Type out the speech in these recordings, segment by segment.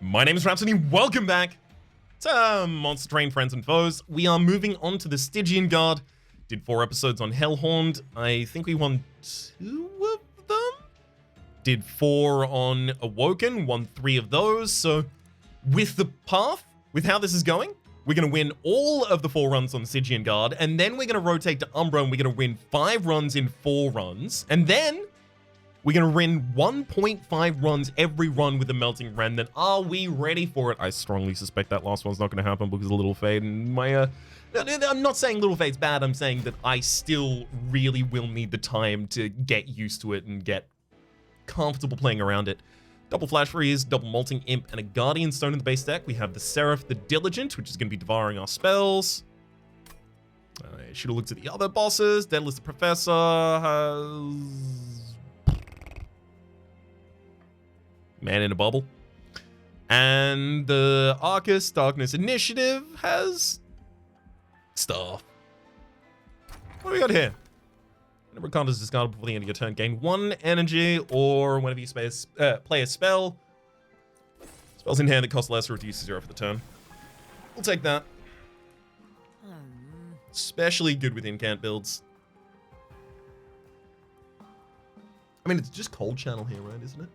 My name is Rhapsody, welcome back to Monster Train Friends and Foes. We are moving on to the Stygian Guard. Did 4 episodes on Hellhound. I think we won 2 of them. Did 4 on Awoken, won 3 of those. So with the path, with how this is going, we're going to win all of the 4 runs on the Stygian Guard, and then we're going to rotate to Umbra, and we're going to win 5 runs in 4 runs, and then we're going to win 1.5 runs every run with the Melting Remnant. Are we ready for it? I strongly suspect that last one's not going to happen because of Little Fade and my... I'm not saying Little Fade's bad. I'm saying that I still really will need the time to get used to it and get comfortable playing around it. Double Flash Freeze, double Molting Imp, and a Guardian Stone in the base deck. We have the Seraph, the Diligent, which is going to be devouring our spells. I should have looked at the other bosses. Daedalus the Professor has... Man in a Bubble. And the Arcus Darkness Initiative has stuff. What do we got here? Whenever a card is discarded before the end of your turn, gain 1 energy, or whenever you play a spell. Spells in hand that cost less or reduce to 0 for the turn. We'll take that. Especially good with incant builds. I mean, it's just Cold Channel here, right? Isn't it?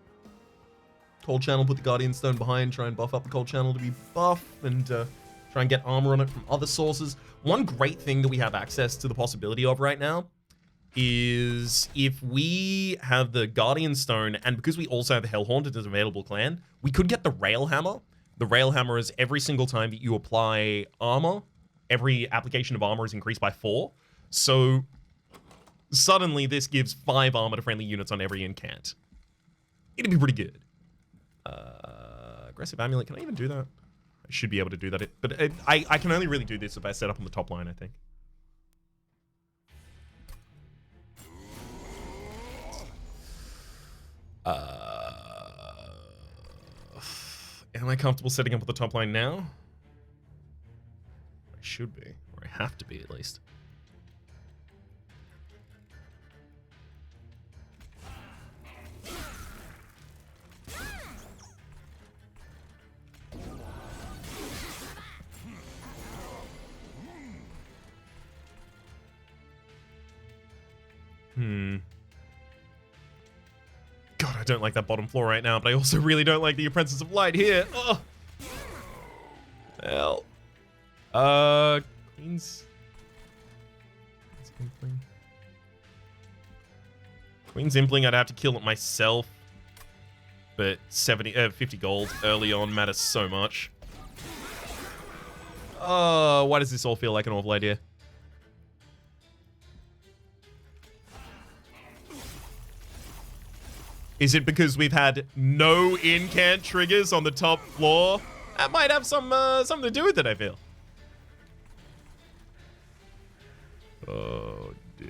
Cold Channel, put the Guardian Stone behind, try and buff up the Cold Channel to be buff, and try and get armor on it from other sources. One great thing that we have access to the possibility of right now is if we have the Guardian Stone, and because we also have the Hellhaunted as an available clan, we could get the Rail Hammer. The Rail Hammer is every single time that you apply armor, every application of armor is increased by 4. So suddenly this gives 5 armor to friendly units on every incant. It'd be pretty good. Aggressive Amulet, can I even do that? I should be able to do that, but I can only really do this if I set up on the top line, I think. Am I comfortable setting up on the top line now? I should be, or I have to be at least. God, I don't like that bottom floor right now, but I also really don't like the Apprentice of Light here. Oh. Hell. Queen's Impling. Queen's Impling, I'd have to kill it myself. But 50 gold early on matters so much. Why does this all feel like an awful idea? Is it because we've had no incant triggers on the top floor? That might have some something to do with it, I feel. Oh, dear.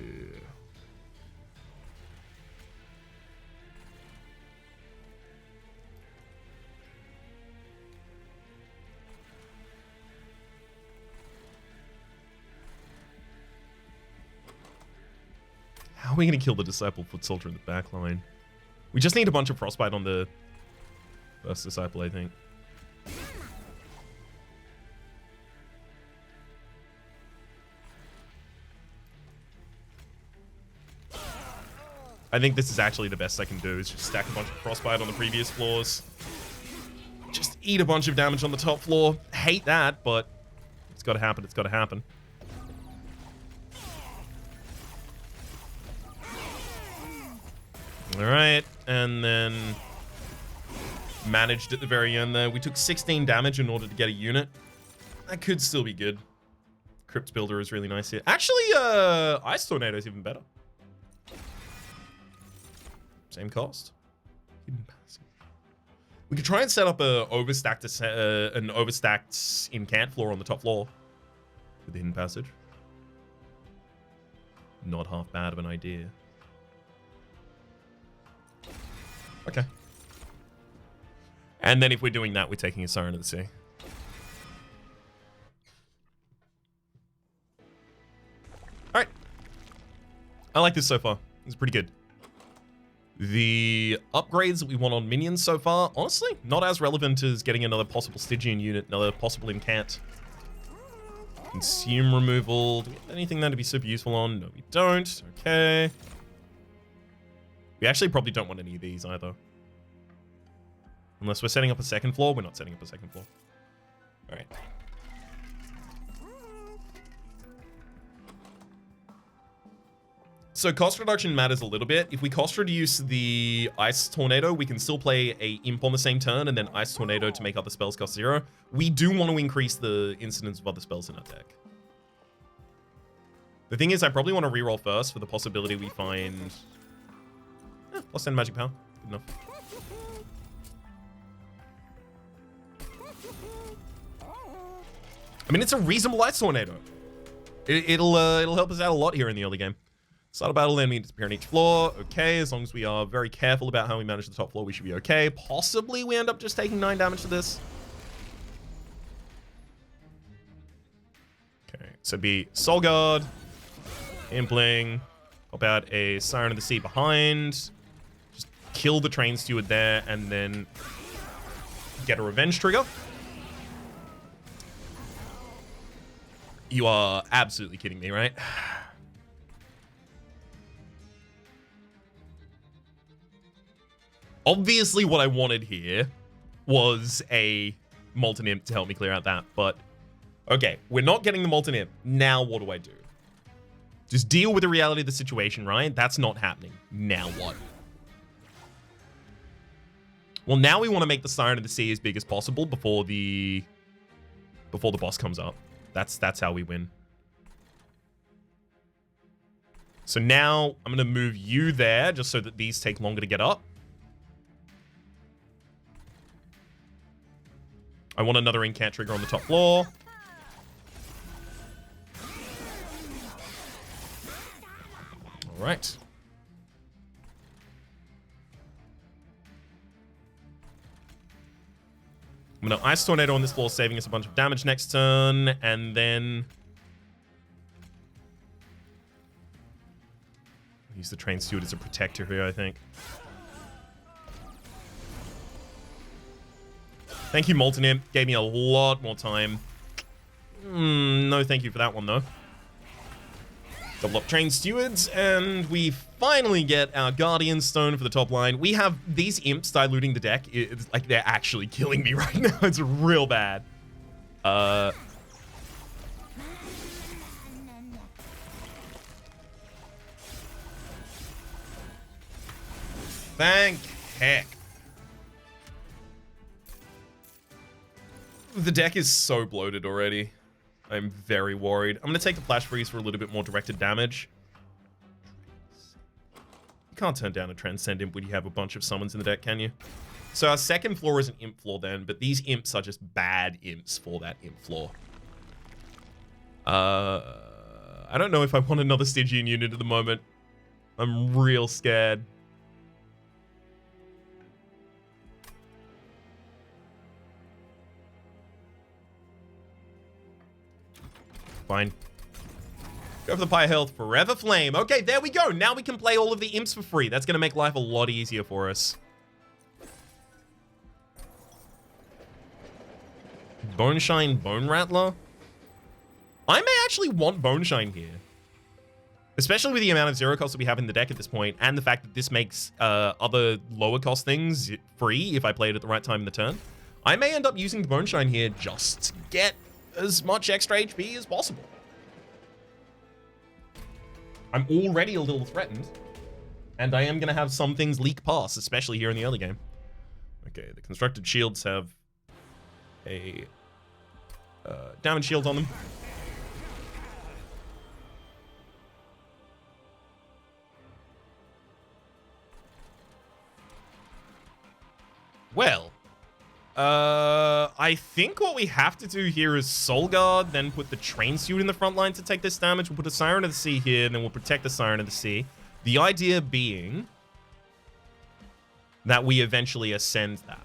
How are we going to kill the Disciple Foot Soldier in the back line? We just need a bunch of Frostbite on the first Disciple, I think. I think this is actually the best I can do, is just stack a bunch of Frostbite on the previous floors. Just eat a bunch of damage on the top floor. Hate that, but it's gotta happen, it's gotta happen. Alright, and then managed at the very end there. We took 16 damage in order to get a unit. That could still be good. Crypt Builder is really nice here. Actually, Ice Tornado is even better. Same cost. Hidden Passage. We could try and set up an overstacked incant floor on the top floor with the Hidden Passage. Not half bad of an idea. Okay. And then if we're doing that, we're taking a Siren of the Sea. Alright. I like this so far. It's pretty good. The upgrades that we want on minions so far, honestly, not as relevant as getting another possible Stygian unit, another possible incant. Consume removal. Do we have anything there to be super useful on? No, we don't. Okay. We actually probably don't want any of these either. Unless we're setting up a second floor. We're not setting up a second floor. All right. So cost reduction matters a little bit. If we cost reduce the Ice Tornado, we can still play a Imp on the same turn and then Ice Tornado to make other spells cost 0. We do want to increase the incidence of other spells in our deck. The thing is, I probably want to reroll first for the possibility we find... plus 10 magic power. Good enough. I mean, it's a reasonable Ice Tornado. It'll help us out a lot here in the early game. Start a battle, enemy disappear on each floor. Okay, as long as we are very careful about how we manage the top floor, we should be okay. Possibly we end up just taking 9 damage to this. Okay, so be Soul Guard, Impling, pop out a Siren of the Sea behind, just kill the Train Steward there, and then get a Revenge trigger. You are absolutely kidding me, right? Obviously, what I wanted here was a Molten Imp to help me clear out that, but okay, we're not getting the Molten Imp. Now what do I do? Just deal with the reality of the situation, right? That's not happening. Now what? Well, now we want to make the Siren of the Sea as big as possible before the boss comes up. That's how we win. So now I'm going to move you there just so that these take longer to get up. I want another incant trigger on the top floor. All right. I'm going to Ice Tornado on this floor, saving us a bunch of damage next turn, and then use the Train Steward as a protector here, I think. Thank you, Molten Imp. Gave me a lot more time. No thank you for that one, though. Double up Train Stewards, and we finally get our Guardian Stone for the top line. We have these imps diluting the deck. It's like they're actually killing me right now. It's real bad. Thank heck. The deck is so bloated already. I'm very worried. I'm going to take the Flash Freeze for a little bit more directed damage. You can't turn down a Transcendimp when you have a bunch of summons in the deck, can you? So our second floor is an imp floor then, but these imps are just bad imps for that imp floor. I don't know if I want another Stygian unit at the moment. I'm real scared. Fine. Go for the Pyre Health, Forever Flame. Okay, there we go. Now we can play all of the imps for free. That's going to make life a lot easier for us. Boneshine Bone Rattler. I may actually want Boneshine here. Especially with the amount of 0 cost that we have in the deck at this point, and the fact that this makes other lower cost things free if I play it at the right time in the turn. I may end up using the Boneshine here just to get as much extra HP as possible. I'm already a little threatened, and I am going to have some things leak past, especially here in the early game. Okay, the constructed shields have a damage shield on them. Well, I think what we have to do here is Soul Guard, then put the Train Steward in the front line to take this damage. We'll put a Siren of the Sea here, and then we'll protect the Siren of the Sea. The idea being that we eventually ascend that.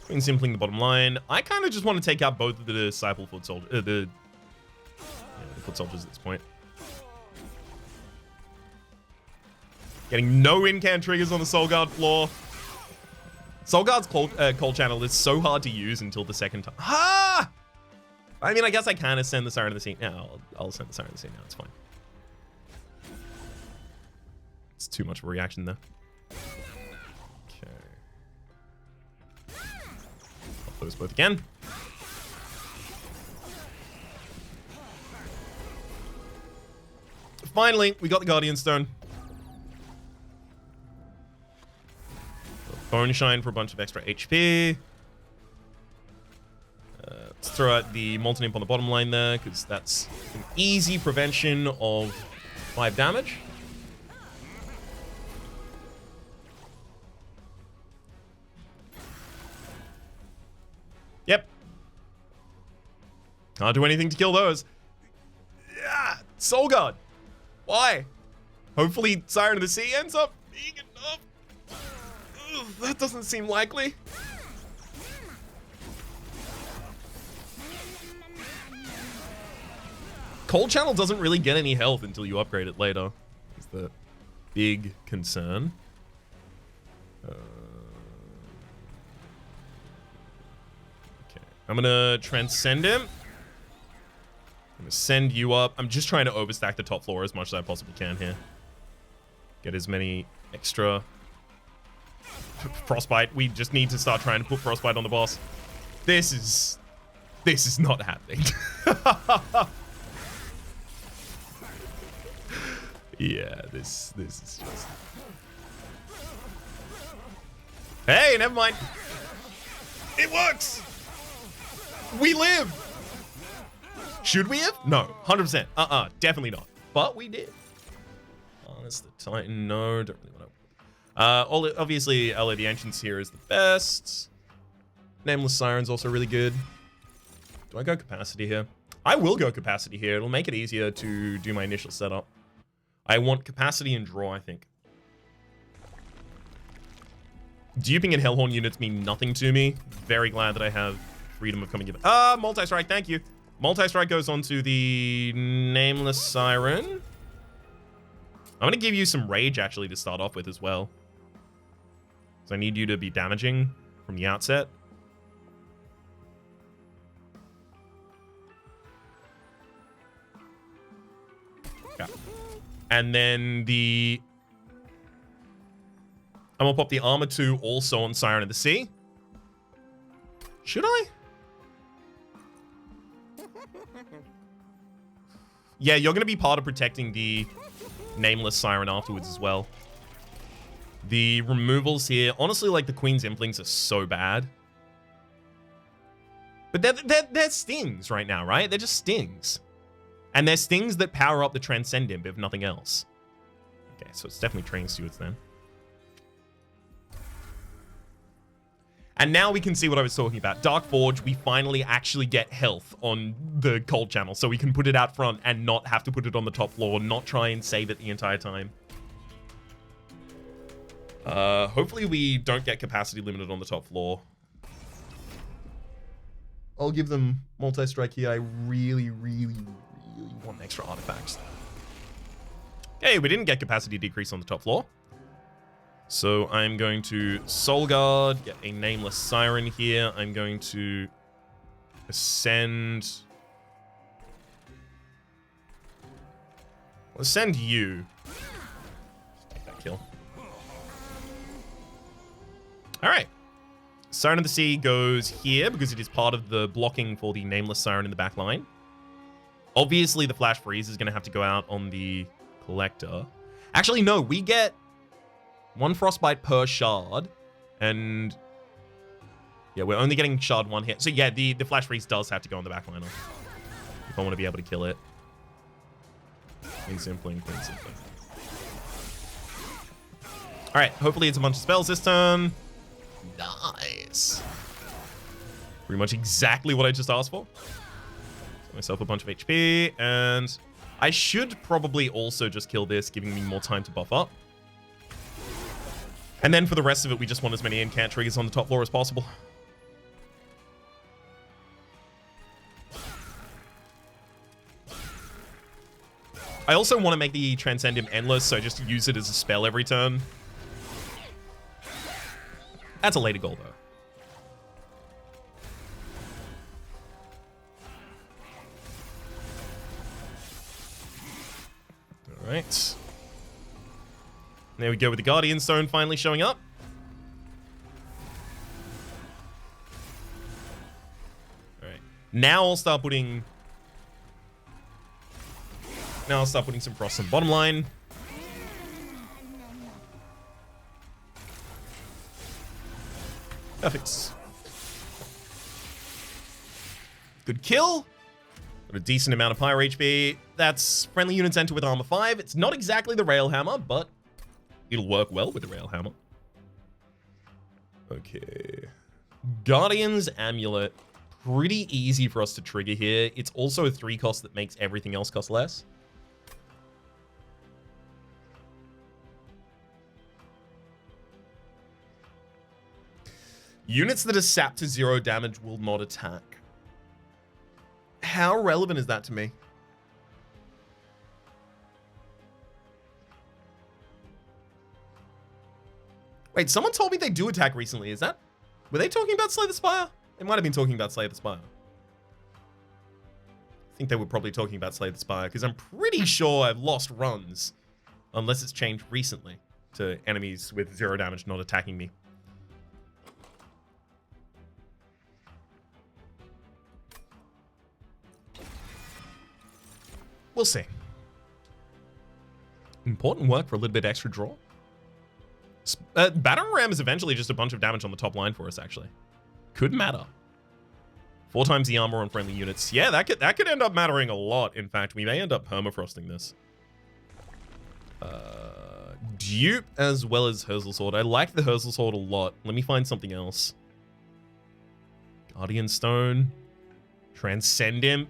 Queen Simpling the bottom line. I kind of just want to take out both of the Disciple Foot Soldiers. The Foot Soldiers at this point. Getting no in-can triggers on the Soul Guard floor. Soul Guard's cold channel is so hard to use until the second time. Ha! I mean, I guess I can ascend the Siren of the Sea. Yeah, I'll ascend the Siren of the Sea now. It's fine. It's too much of a reaction there. Okay. Pop those both again. Finally, we got the Guardian Stone. Bone Shine for a bunch of extra HP. Let's throw out the Molten Imp on the bottom line there, because that's an easy prevention of 5 damage. Yep. Can't do anything to kill those. Yeah, Soul Guard. Why? Hopefully Siren of the Sea ends up being enough. Ugh, that doesn't seem likely. Cold Channel doesn't really get any health until you upgrade it later. Is the big concern. Okay, I'm gonna Transcendimp. I'm gonna send you up. I'm just trying to overstack the top floor as much as I possibly can here. Get as many extra Frostbite. We just need to start trying to put Frostbite on the boss. This is not happening. Yeah, this is just... Hey, never mind. It works. We live. Should we have? No, 100%. Definitely not. But we did. Oh, that's the Titan. No, don't really want to. Obviously, LA the Ancients here is the best. Nameless Siren's also really good. Do I go Capacity here? I will go Capacity here. It'll make it easier to do my initial setup. I want Capacity and Draw, I think. Duping and Hellhorn units mean nothing to me. Very glad that I have freedom of coming in. Multi-strike, thank you. Multi-strike goes on to the Nameless Siren. I'm going to give you some Rage, actually, to start off with as well. So I need you to be damaging from the outset. Yeah. And then I'm gonna pop the Armor 2 also on Siren of the Sea. Should I? Yeah, you're gonna be part of protecting the Nameless Siren afterwards as well. The removals here, honestly, like the Queen's Implings are so bad. But they're stings right now, right? They're just stings. And they're stings that power up the Transcendimp, if nothing else. Okay, so it's definitely Training Stewards then. And now we can see what I was talking about. Dark Forge, we finally actually get health on the cold channel, so we can put it out front and not have to put it on the top floor, not try and save it the entire time. Hopefully we don't get capacity limited on the top floor. I'll give them multi-strike here. I really want extra artifacts. Okay, we didn't get capacity decrease on the top floor. So I'm going to Soul Guard, get a Nameless Siren here. I'm going to ascend... I'll ascend you. Just take that kill. Alright. Siren of the Sea goes here because it is part of the blocking for the Nameless Siren in the back line. Obviously, the Flash Freeze is going to have to go out on the Collector. Actually, no, we get 1 Frostbite per shard, and yeah, we're only getting shard 1 hit. So yeah, the Flash Freeze does have to go on the backliner if I want to be able to kill it. Queen Simpling. All right, hopefully it's a bunch of spells this turn. Nice. Pretty much exactly what I just asked for. Get myself a bunch of HP, and I should probably also just kill this, giving me more time to buff up. And then for the rest of it, we just want as many incant triggers on the top floor as possible. I also want to make the Transcendimp endless, so just use it as a spell every turn. That's a later goal, though. All right. There we go with the Guardian Stone finally showing up. All right. Now I'll start putting some frost on the bottom line. Perfect. Good kill. Got a decent amount of pyro HP. That's friendly units enter with armor 5. It's not exactly the rail hammer, but it'll work well with the rail hammer. Okay. Guardian's Amulet. Pretty easy for us to trigger here. It's also a 3 cost that makes everything else cost less. Units that are sapped to 0 damage will not attack. How relevant is that to me? Wait, someone told me they do attack recently. Is that... Were they talking about Slay the Spire? They might have been talking about Slay the Spire. I think they were probably talking about Slay the Spire, because I'm pretty sure I've lost runs, unless it's changed recently, to enemies with 0 damage not attacking me. We'll see. Important work for a little bit extra draw. Battering Ram is eventually just a bunch of damage on the top line for us, actually. Could matter. 4 times the armor on friendly units. Yeah, that could end up mattering a lot. In fact, we may end up permafrosting this. Dupe as well as Herzl Sword. I like the Herzl Sword a lot. Let me find something else. Guardian Stone. Transcendimp.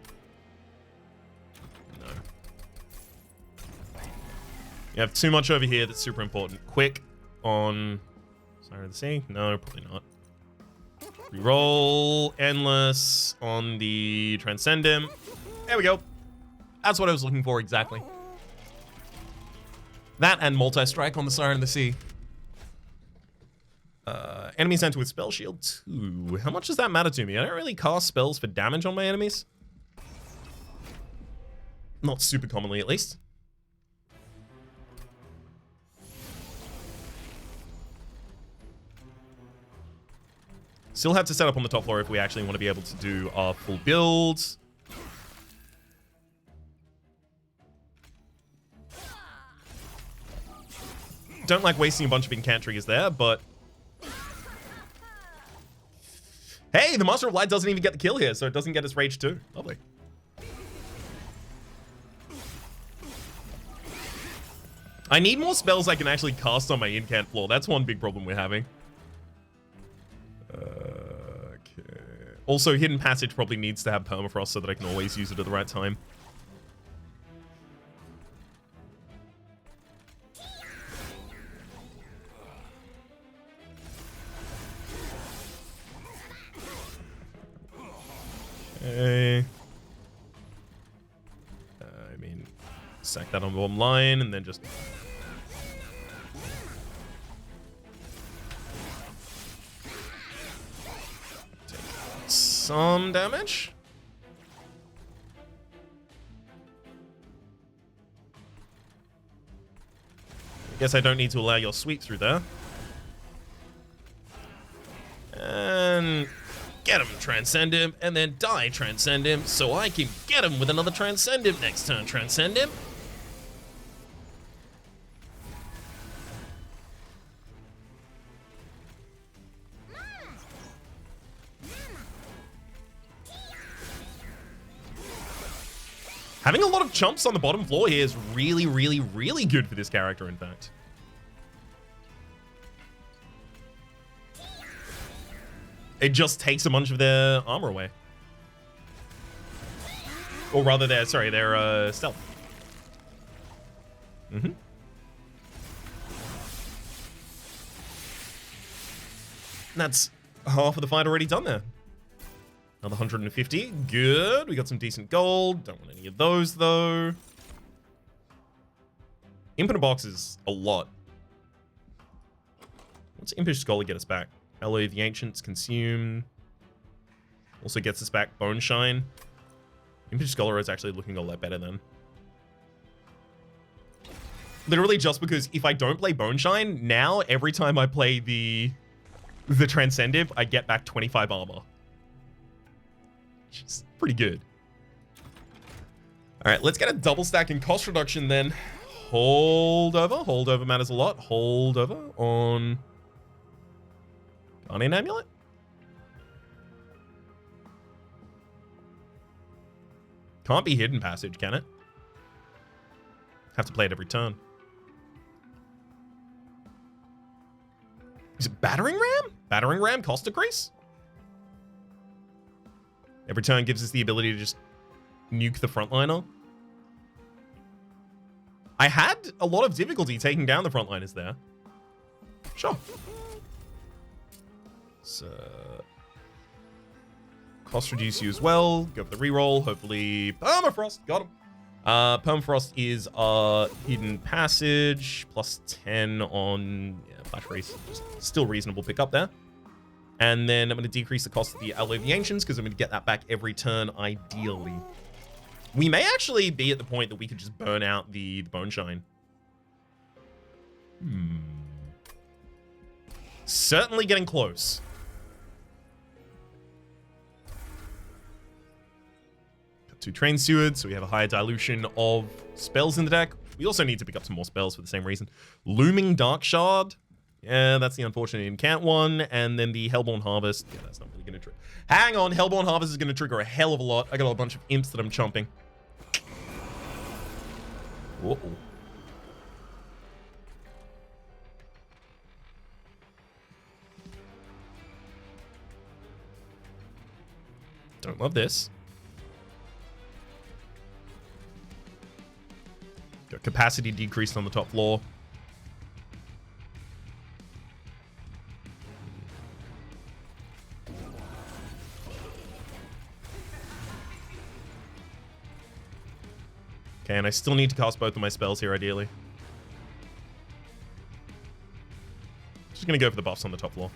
You have too much over here that's super important. Quick on Siren of the Sea? No, probably not. Reroll endless on the Transcendimp. There we go. That's what I was looking for exactly. That and multi-strike on the Siren of the Sea. Enemies enter with Spell Shield 2. How much does that matter to me? I don't really cast spells for damage on my enemies. Not super commonly, at least. Still have to set up on the top floor if we actually want to be able to do our full builds. Don't like wasting a bunch of incant triggers there, but... Hey, the Master of Light doesn't even get the kill here, so it doesn't get us Rage 2. Lovely. I need more spells I can actually cast on my incant floor. That's one big problem we're having. Okay. Also, Hidden Passage probably needs to have permafrost so that I can always use it at the right time. Okay. I mean, sack that on the bottom line and then just... some damage. Guess I don't need to allow your sweep through there. And get him, Transcendimp, and then die, Transcendimp, so I can get him with another Transcendimp next turn, Transcendimp. Having a lot of chumps on the bottom floor here is really, really, really good for this character, in fact. It just takes a bunch of their armor away. Or rather, their stealth. Mm-hmm. That's half of the fight already done there. Another 150. Good. We got some decent gold. Don't want any of those, though. Imp in a box is a lot. What's Impish Scholar get us back? Alloy of the Ancients, Consume. Also gets us back Bone Shine. Impish Scholar is actually looking a lot better then. Literally just because if I don't play Bone Shine, now every time I play the Transcendimp, I get back 25 armor. Which is pretty good. Alright, let's get a double stack in cost reduction then. Holdover. Holdover matters a lot. Holdover on Guardian Amulet. Can't be Hidden Passage, can it? Have to play it every turn. Is it Battering Ram? Battering Ram cost decrease? Every turn gives us the ability to just nuke the frontliner. I had a lot of difficulty taking down the frontliners there. Sure. So, cost reduce you as well. Go for the reroll. Hopefully, Permafrost. Got him. Permafrost is Hidden Passage. Plus 10 on Flash Race. Still reasonable pickup there. And then I'm going to decrease the cost of the Alloy of the Ancients because I'm going to get that back every turn, ideally. We may actually be at the point that we could just burn out the Bone Shine. Certainly getting close. Got 2 Train Stewards, so we have a higher dilution of spells in the deck. We also need to pick up some more spells for the same reason. Looming Dark Shard. Yeah, that's the unfortunate incant one. And then the Hellborn Harvest. Yeah, that's not really going to trigger. Hang on, Hellborn Harvest is going to trigger a hell of a lot. I got a bunch of imps that I'm chomping. Uh-oh. Don't love this. Got capacity decreased on the top floor. Okay, and I still need to cast both of my spells here, ideally. Just gonna go for the buffs on the top floor.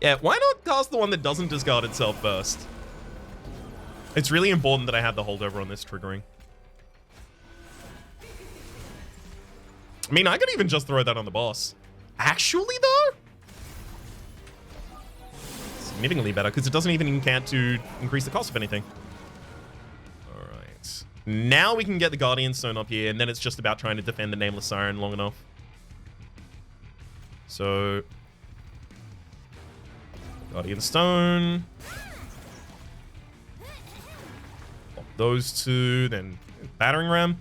Yeah, why not cast the one that doesn't discard itself first? It's really important that I have the holdover on this triggering. I mean, I could even just throw that on the boss. Actually, though? Significantly better, because it doesn't even incant to increase the cost of anything. Alright. Now we can get the Guardian Stone up here, and then it's just about trying to defend the Nameless Siren long enough. So... Guardian Stone. Pop those 2, then Battering Ram.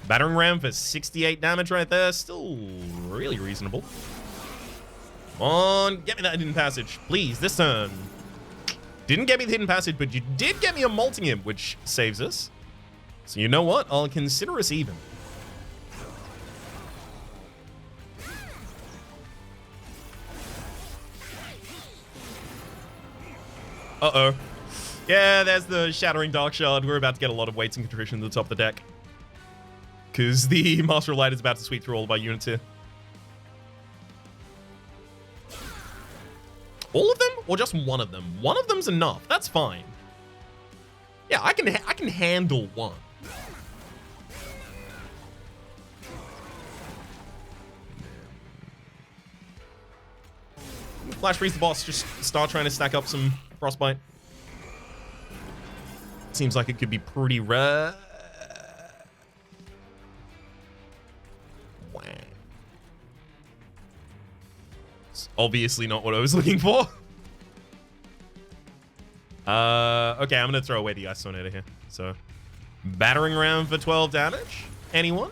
Battering Ram for 68 damage right there. Still really reasonable. Come on, get me that Hidden Passage. Please, this turn. Didn't get me the Hidden Passage, but you did get me a Molting Imp, which saves us. So you know what? I'll consider us even. Uh-oh. Yeah, there's the Shattering Dark Shard. We're about to get a lot of weights and contrition to the top of the deck. Because the Master of Light is about to sweep through all of our units here. All of them? Or just one of them? One of them's enough. That's fine. Yeah, I can handle one. Flash freeze the boss. Just start trying to stack up some Frostbite. Seems like it could be pretty rare. It's obviously not what I was looking for. Okay, I'm gonna throw away the Ice Tornado here. So, Battering Ram for 12 damage. Anyone?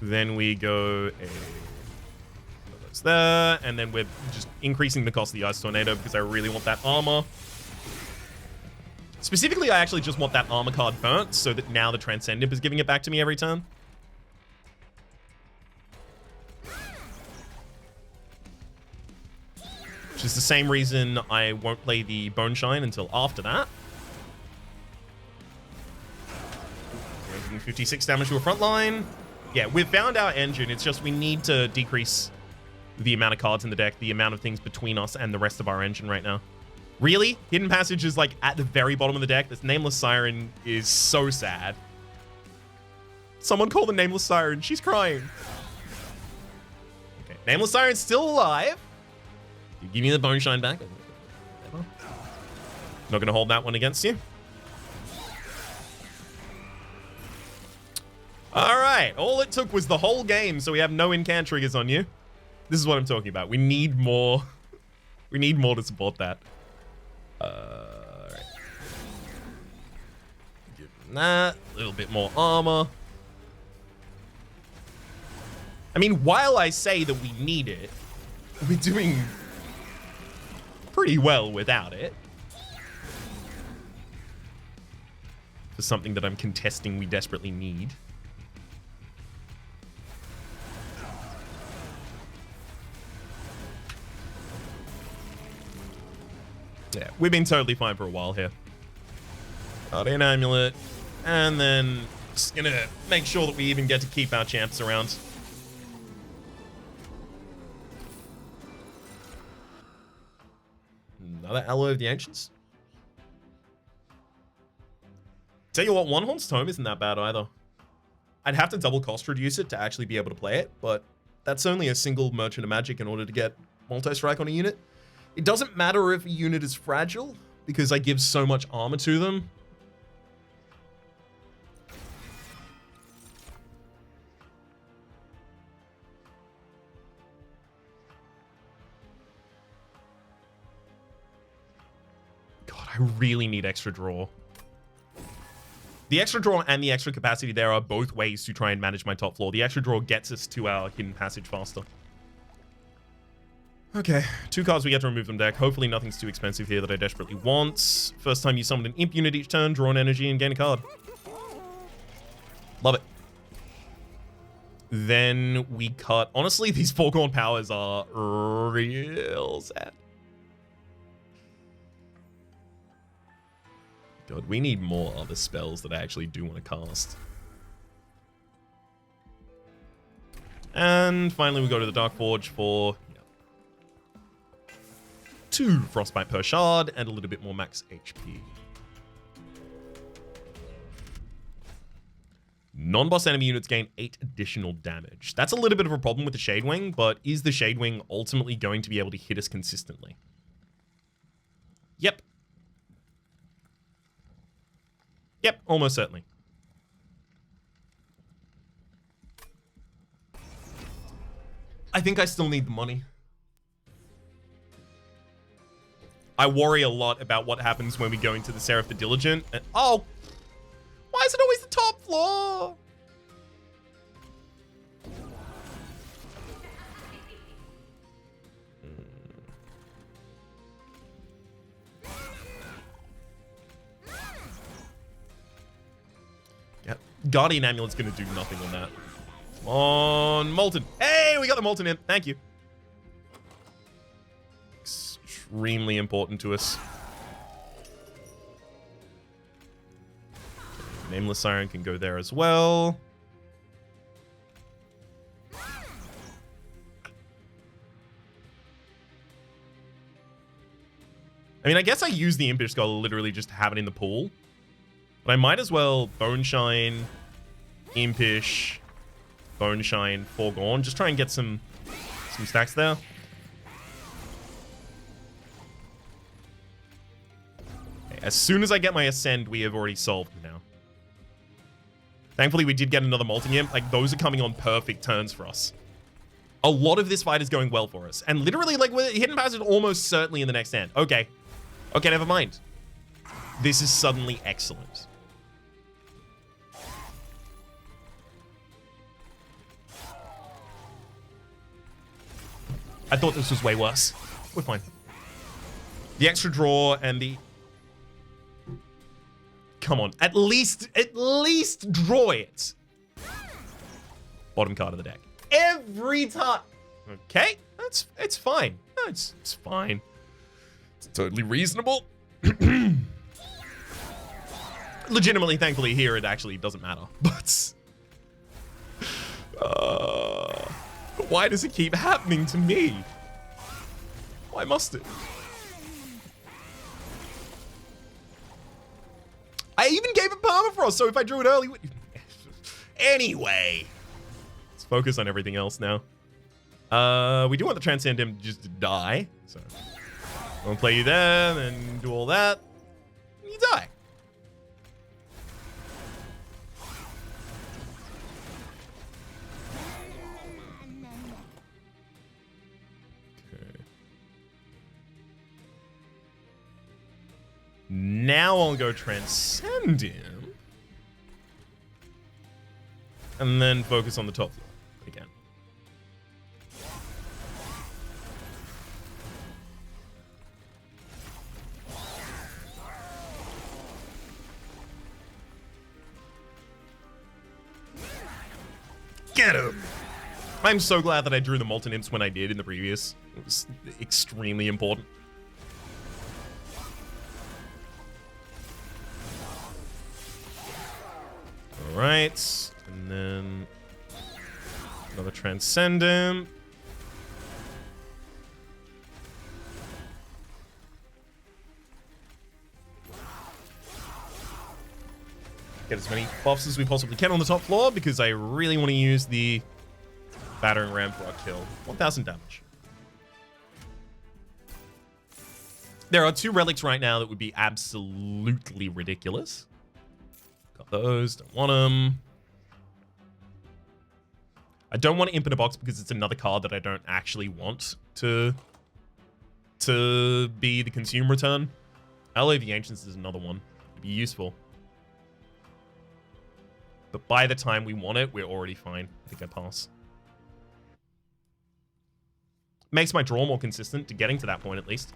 Then we go that's there, and then we're just increasing the cost of the Ice Tornado because I really want that armor. Specifically, I actually just want that armor card burnt so that now the Transcendimp is giving it back to me every turn. Which is the same reason I won't play the Bone Shine until after that. 56 damage to a front line. Yeah, we've found our engine. It's just we need to decrease the amount of cards in the deck, the amount of things between us and the rest of our engine right now. Really? Hidden Passage is like at the very bottom of the deck. This Nameless Siren is so sad. Someone call the Nameless Siren. She's crying. Okay, Nameless Siren's still alive. You give me the Bone Shine back. Not going to hold that one against you. All right. All it took was the whole game, so we have no incant triggers on you. This is what I'm talking about. We need more. We need more to support that. All right. Give them that. A little bit more armor. I mean, while I say that we need it, we're doing pretty well without it. For something that I'm contesting we desperately need. Yeah, we've been totally fine for a while here. Guardian Amulet. And then just gonna make sure that we even get to keep our champs around. Another Alloy of the Ancients. Tell you what, One Horn's Tome isn't that bad either. I'd have to double cost reduce it to actually be able to play it, but that's only a single Merchant of Magic in order to get multi-strike on a unit. It doesn't matter if a unit is fragile, because I give so much armor to them. God, I really need extra draw. The extra draw and the extra capacity there are both ways to try and manage my top floor. The extra draw gets us to our Hidden Passage faster. Okay, 2 cards, we get to remove them deck. Hopefully nothing's too expensive here that I desperately want. First time you summon an imp unit each turn, draw an energy, and gain a card. Love it. Then we cut... Honestly, these Foregone Powers are real sad. God, we need more other spells that I actually do want to cast. And finally we go to the Dark Forge for... 2 Frostbite per shard and a little bit more max HP. Non-boss enemy units gain 8 additional damage. That's a little bit of a problem with the Shadewing, but is the Shadewing ultimately going to be able to hit us consistently? Yep. Yep, almost certainly. I think I still need the money. I worry a lot about what happens when we go into the Seraph the Diligent. And, oh! Why is it always the top floor? Yep. Guardian Amulet's gonna do nothing on that. Come on, Molten. Hey, we got the Molten in. Thank you. Extremely important to us. Nameless Siren can go there as well. I mean, I guess I use the Impish Skull literally just to have it in the pool. But I might as well Bone Shine, Impish, Bone Shine, Foregone. Just try and get some stacks there. As soon as I get my Ascend, we have already solved it now. Thankfully, we did get another Molten Imp. Like, those are coming on perfect turns for us. A lot of this fight is going well for us. And literally, like, with Hidden Passage almost certainly in the next hand. Okay. Okay, never mind. This is suddenly excellent. I thought this was way worse. We're fine. The extra draw and the... Come on, at least draw it. Bottom card of the deck. Every time. Okay, it's fine. It's fine. It's totally reasonable. Legitimately, thankfully, here it actually doesn't matter. But why does it keep happening to me? Why must it? I even gave it Permafrost, so if I drew it early... Anyway. Let's focus on everything else now. We do want the Transcendimp just to die. So I'll play you there, and do all that. And you die. Now I'll go Transcendimp. And then focus on the top floor again. Get him! I'm so glad that I drew the Molten Imps when I did in the previous. It was extremely important. Alright, and then another Transcendimp. Get as many buffs as we possibly can on the top floor because I really want to use the Battering Ram for our kill. 1000 damage. There are 2 relics right now that would be absolutely ridiculous. Those, don't want them. I don't want to Imp in a Box because it's another card that I don't actually want to be the consume return. Alloy of the Ancients is another one. It'd be useful. But by the time we want it, we're already fine. I think I pass. Makes my draw more consistent to getting to that point at least.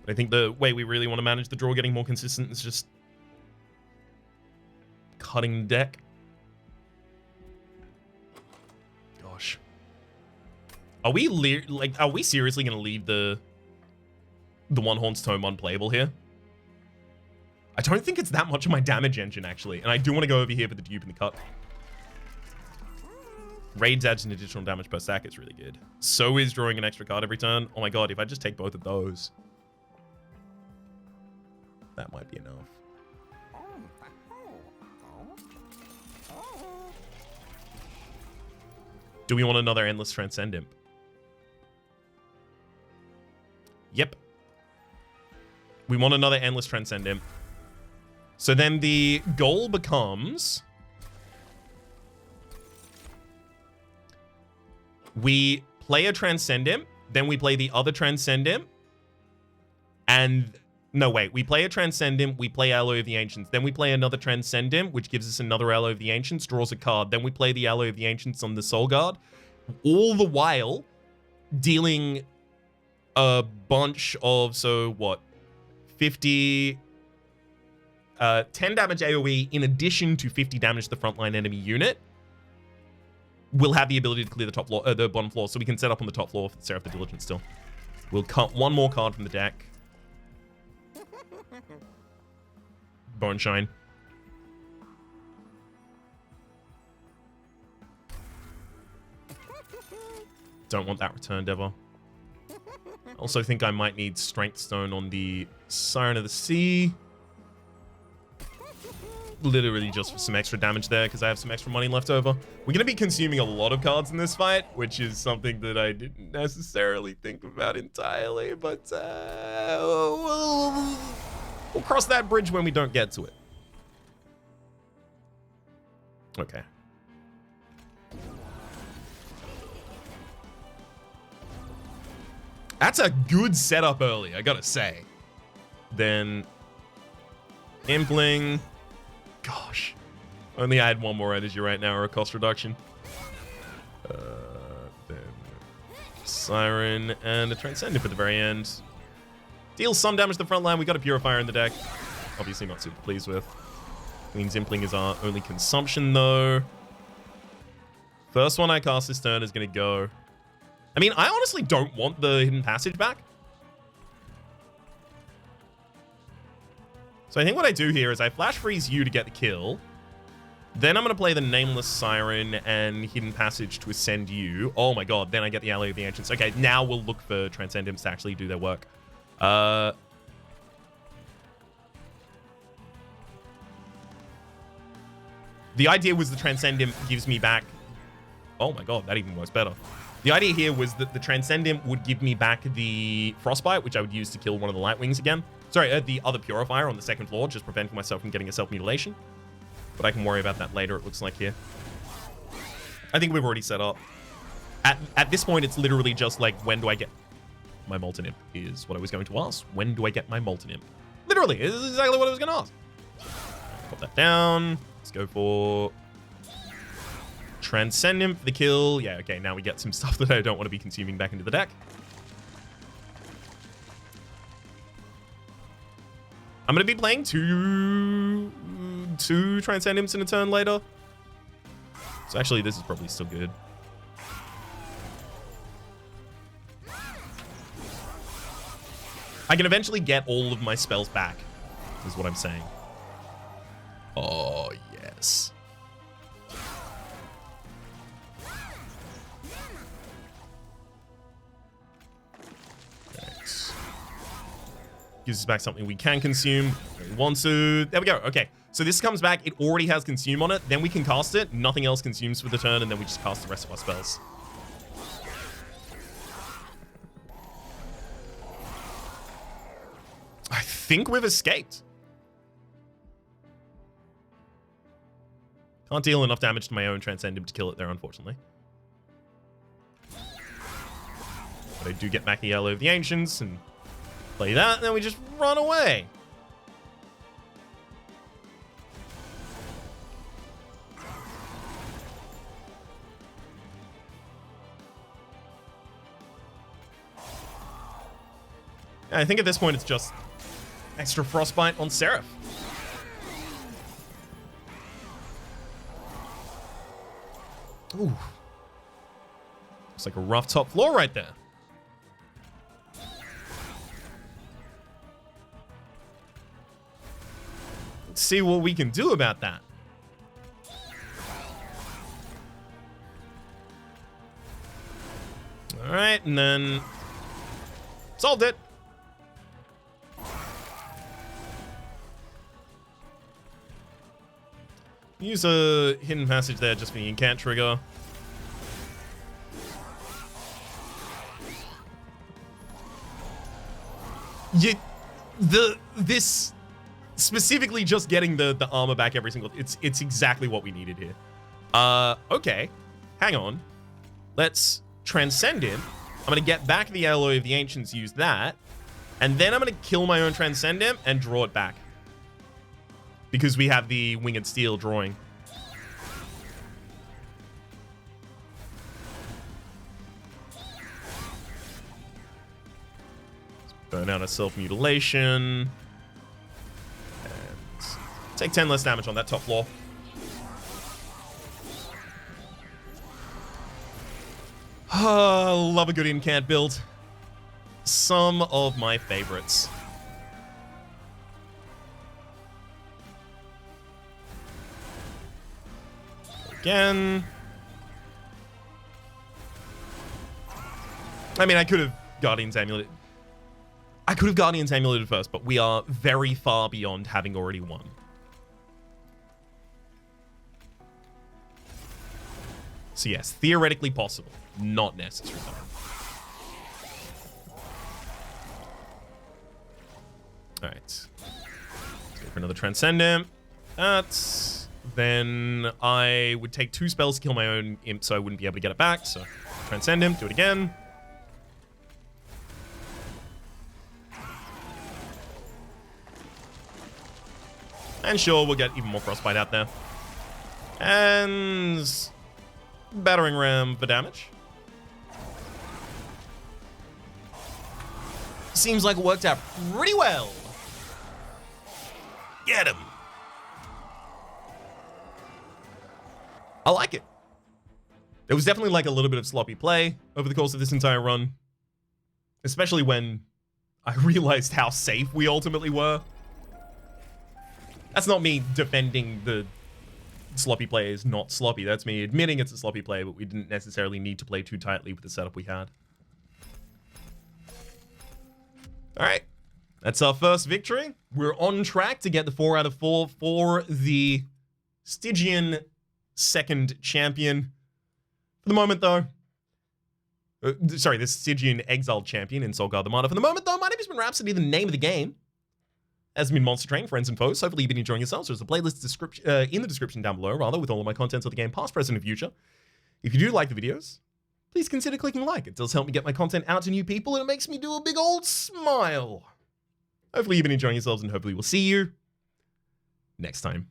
But I think the way we really want to manage the draw getting more consistent is just cutting the deck. Gosh. Are we seriously going to leave the One Horn's Tome unplayable here? I don't think it's that much of my damage engine, actually. And I do want to go over here for the dupe and the cut. Raids adds an additional damage per sack. It's really good. So is drawing an extra card every turn. Oh my god, if I just take both of those, that might be enough. Do we want another Endless Transcendimp? Yep. We want another Endless Transcendimp. So then the goal becomes... we play a Transcendimp, then we play the other Transcendimp, and... no, wait. We play a Transcendimp, we play Alloy of the Ancients, then we play another Transcendimp, which gives us another Alloy of the Ancients, draws a card. Then we play the Alloy of the Ancients on the Soul Guard, all the while dealing a bunch of, so what, 50... 10 damage AoE in addition to 50 damage to the frontline enemy unit. We'll have the ability to clear the top floor, the bottom floor, so we can set up on the top floor for the Seraph the Diligent still. We'll cut one more card from the deck. Bone Shine. Don't want that returned ever. Also think I might need Strength Stone on the Siren of the Sea. Literally just for some extra damage there because I have some extra money left over. We're going to be consuming a lot of cards in this fight, which is something that I didn't necessarily think about entirely, but we'll cross that bridge when we don't get to it. Okay. That's a good setup early, I gotta say. Then Impling. Gosh, only I had one more energy right now or a cost reduction. Then Siren and a Transcendimp at the very end. Deals some damage to the front line. We got a Purifier in the deck. Obviously not super pleased with. Clean Zimpling is our only consumption, though. First one I cast this turn is going to go... I mean, I honestly don't want the Hidden Passage back. So I think what I do here is I Flash Freeze you to get the kill. Then I'm going to play the Nameless Siren and Hidden Passage to ascend you. Oh my god, then I get the Ally of the Ancients. Okay, now we'll look for Transcendimps to actually do their work. The idea was the Transcendimp gives me back... Oh my god, that even works better. The idea here was that the Transcendimp would give me back the Frostbite, which I would use to kill one of the Lightwings again. Sorry, the other Purifier on the second floor, just preventing myself from getting a self-mutilation. But I can worry about that later, it looks like here. I think we've already set up. At this point, it's literally just like, when do I get my Molten Imp, is what I was going to ask. When do I get my Molten Imp? Literally, this is exactly what I was going to ask. Pop that down. Let's go for... Transcendimp for the kill. Yeah, okay, now we get some stuff that I don't want to be consuming back into the deck. I'm going to be playing two Transcendimps in a turn later. So actually, this is probably still good. I can eventually get all of my spells back, is what I'm saying. Oh, yes. Gives us back something we can consume if we want to. There we go. Okay. So this comes back. It already has consume on it. Then we can cast it. Nothing else consumes for the turn. And then we just cast the rest of our spells. I think we've escaped. Can't deal enough damage to my own Transcendimp to kill it there, unfortunately. But I do get back the Ally of the Ancients and play that, and then we just run away. I think at this point it's just extra Frostbite on Seraph. Ooh. Looks like a rough top floor right there. Let's see what we can do about that. All right, and then solved it. Use a Hidden Passage there just for the incant trigger. This specifically just getting the armor back every single... It's exactly what we needed here. Okay. Hang on. Let's Transcendimp. I'm going to get back the Alloy of the Ancients, use that. And then I'm going to kill my own Transcendimp and draw it back. Because we have the Winged Steel drawing. Let's burn out a self-mutilation. And take 10 less damage on that top floor. Oh, love a good incant build. Some of my favorites. Again. I mean, I could have Guardian's Amulet. I could have Guardian's Amulet first, but we are very far beyond having already won. So yes, theoretically possible, not necessary though. All right. Let's go for another Transcendimp. That's... Then I would take 2 spells to kill my own imp, so I wouldn't be able to get it back. So Transcendimp, do it again. And sure, we'll get even more Frostbite out there. And Battering Ram for damage. Seems like it worked out pretty well. Get him. I like it. There was definitely like a little bit of sloppy play over the course of this entire run, especially when I realized how safe we ultimately were. That's not me defending the sloppy play is not sloppy. That's me admitting it's a sloppy play, but we didn't necessarily need to play too tightly with the setup we had. All right, that's our first victory. We're on track to get the 4 out of 4 for the Stygian second champion. For the moment, though, the Stygian exiled champion in Soulguard the Martyr. For the moment, though, my name has been Rhapsody, the name of the game has been Monster Train, friends and foes. Hopefully you've been enjoying yourselves. There's a playlist in the description down below, rather, with all of my contents of the game, past, present, and future. If you do like the videos, please consider clicking like. It does help me get my content out to new people, and it makes me do a big old smile. Hopefully you've been enjoying yourselves, and hopefully we'll see you next time.